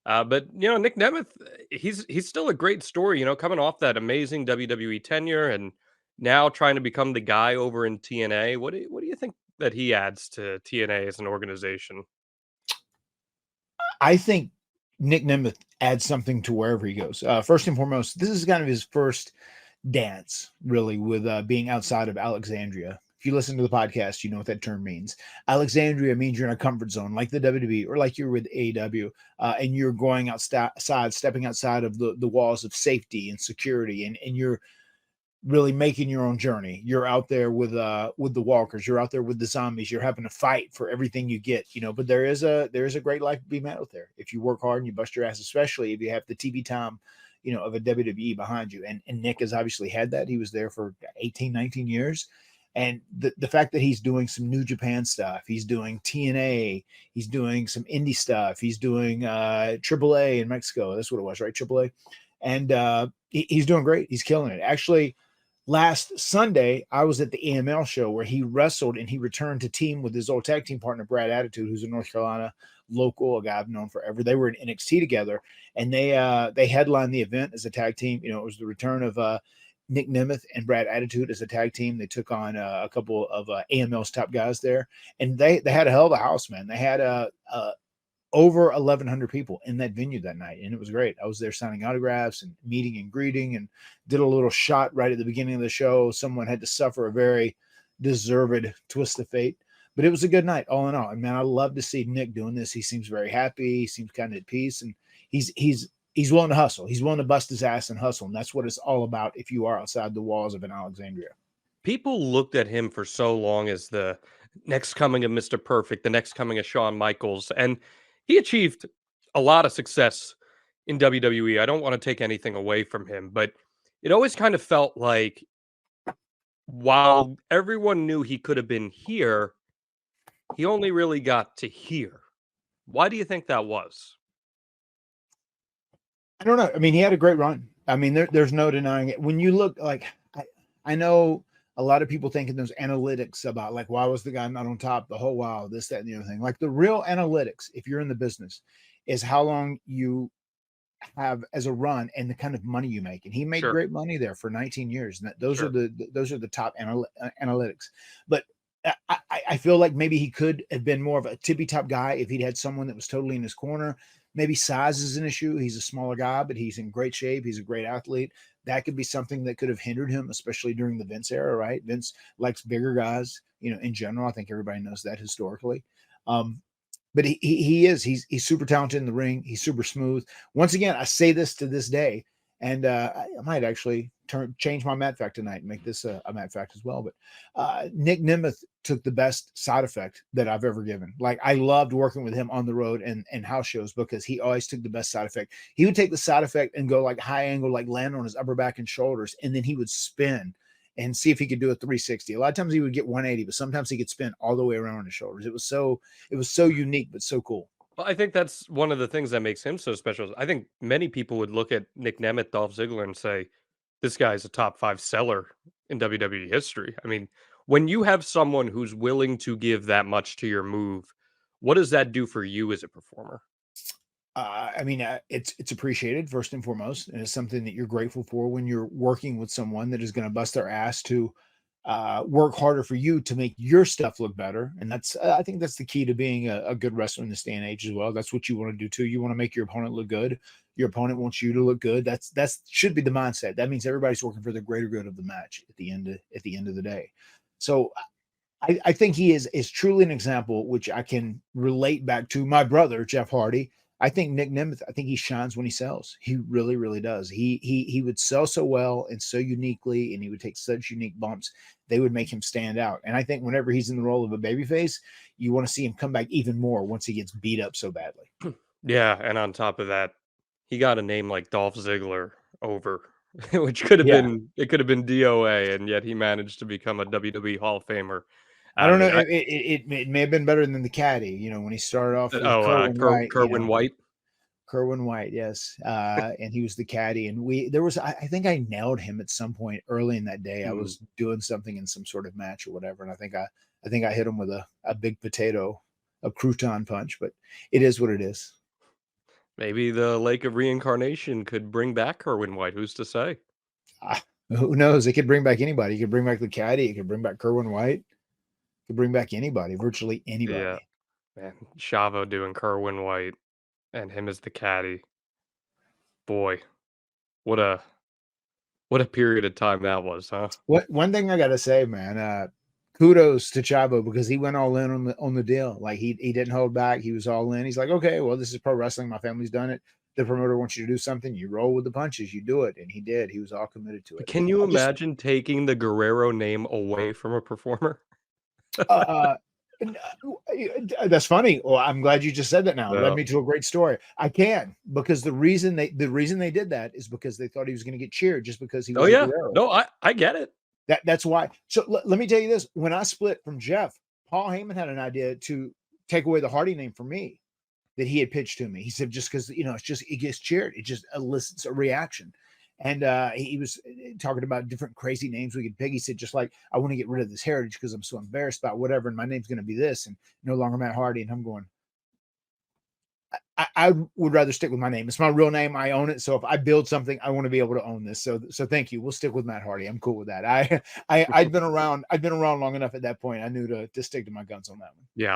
But Nic Nemeth, he's still a great story. Coming off that amazing WWE tenure and now trying to become the guy over in TNA. What do you think that he adds to TNA as an organization? I think Nic Nemeth adds something to wherever he goes. First and foremost, this is kind of his first dance, really, with being outside of Alexandria. If you listen to the podcast, you know what that term means. Alexandria means you're in a comfort zone, like the WWE or like you're with AEW, and you're going outside, stepping outside of the walls of safety and security, and you're really making your own journey. You're out there with the walkers, you're out there with the zombies, you're having to fight for everything you get, but there is a great life to be met out there if you work hard and you bust your ass, especially if you have the TV time, of a WWE behind you. And Nick has obviously had that. He was there for 18, 19 years. And the fact that he's doing some New Japan stuff, he's doing TNA, he's doing some indie stuff, he's doing AAA in Mexico. That's what it was, right? AAA. And he's doing great. He's killing it. Actually, last Sunday, I was at the AML show where he wrestled and he returned to team with his old tag team partner, Brad Attitude, who's a North Carolina local, a guy I've known forever. They were in NXT together, and they headlined the event as a tag team. It was the return of Nic Nemeth and Brad Attitude as a tag team. They took on a couple of AML's top guys there, and they had a hell of a house, man. They had over 1,100 people in that venue that night, and it was great. I was there signing autographs and meeting and greeting, and did a little shot right at the beginning of the show. Someone had to suffer a very deserved twist of fate, but it was a good night all in all. And man, I love to see Nick doing this. He seems very happy. He seems kind of at peace, and he's willing to hustle. He's willing to bust his ass and hustle, and that's what it's all about if you are outside the walls of an Alexandria. People looked at him for so long as the next coming of Mr. Perfect, the next coming of Shawn Michaels, and he achieved a lot of success in WWE. I don't want to take anything away from him, but it always kind of felt like while everyone knew he could have been here, he only really got to here. Why do you think that was? I don't know. I mean, he had a great run. I mean, there's no denying it. When you look, like, I know a lot of people thinking those analytics about, like, why was the guy not on top the whole while, this, that, and the other thing. Like, the real analytics, if you're in the business, is how long you have as a run and the kind of money you make. And he made Sure, great money there for 19 years. And those are sure. the top analytics. But I feel like maybe he could have been more of a tippy top guy if he'd had someone that was totally in his corner. Maybe size is an issue. He's a smaller guy, but he's in great shape. He's a great athlete. That could be something that could have hindered him, especially during the Vince era, right? Vince likes bigger guys, in general. I think everybody knows that historically. But he's super talented in the ring. He's super smooth. Once again, I say this to this day, and I might actually change my Matt fact tonight and make this a Matt fact as well. But Nic Nemeth took the best side effect that I've ever given. Like, I loved working with him on the road and house shows because he always took the best side effect. He would take the side effect and go like high angle, like land on his upper back and shoulders, and then he would spin and see if he could do a 360. A lot of times he would get 180, but sometimes he could spin all the way around on his shoulders. It was so unique, but so cool. Well, I think that's one of the things that makes him so special. I think many people would look at Nic Nemeth, Dolph Ziggler, and say, this guy's a top 5 seller in WWE history. I mean, when you have someone who's willing to give that much to your move, what does that do for you as a performer? I mean, it's appreciated first and foremost, and it's something that you're grateful for when you're working with someone that is going to bust their ass to work harder for you to make your stuff look better. And that's I think that's the key to being a good wrestler in this day and age as well. That's what you want to do too. You want to make your opponent look good. Your opponent wants you to look good. That's should be the mindset. That means everybody's working for the greater good of the match at the end of the day. So I think he is truly an example, which I can relate back to my brother, Jeff Hardy. I think Nic Nemeth, I think he shines when he sells. He really, really does. He would sell so well and so uniquely, and he would take such unique bumps. They would make him stand out. And I think whenever he's in the role of a babyface, you want to see him come back even more once he gets beat up so badly. Yeah, and on top of that, he got a name like Dolph Ziggler over, which could have Yeah. been it could have been DOA, and yet he managed to become a WWE Hall of Famer. I don't know. And It may have been better than the caddy, when he started off with Kerwin White, Kerwin White. Kerwin White, yes. And he was the caddy. And I think I nailed him at some point early in that day. I Mhm. was doing something in some sort of match or whatever. And I think I hit him with a big potato, a crouton punch, but it is what it is. Maybe the Lake of Reincarnation could bring back Kerwin White. Who's to say? Who knows? It could bring back anybody. It could bring back the caddy. It could bring back Kerwin White. It could bring back anybody, virtually Yeah, anybody. man. Chavo doing Kerwin White and him as the caddy. Boy, what a period of time that was, huh? One thing I gotta say, man, kudos to Chavo because he went all in on the deal. Like he didn't hold back. He was all in. He's like, okay, well, this is pro wrestling. My family's done it. The promoter wants you to do something. You roll with the punches. You do it, and he did. He was all committed to it. Can you I just imagine taking the Guerrero name away from a performer? uh, that's funny. Well, I'm glad you just said that now. It led Yeah. me to a great story. I can because the reason they did that is because they thought he was going to get cheered just because he Oh was a yeah. Guerrero. No, I get it. That's why. So let me tell you this: when I split from Jeff, Paul Heyman had an idea to take away the Hardy name from me that he had pitched to me. He said just because it's just it gets cheered, it just elicits a reaction. And he was talking about different crazy names we could pick. He said, just like, I want to get rid of this heritage because I'm so embarrassed about whatever, and my name's going to be this, and no longer Matt Hardy. And I'm going, I would rather stick with my name. It's my real name. I own it. So if I build something, I want to be able to own this. So thank you. We'll stick with Matt Hardy. I'm cool with that. I'd been around long enough at that point. I knew to stick to my guns on that one. Yeah.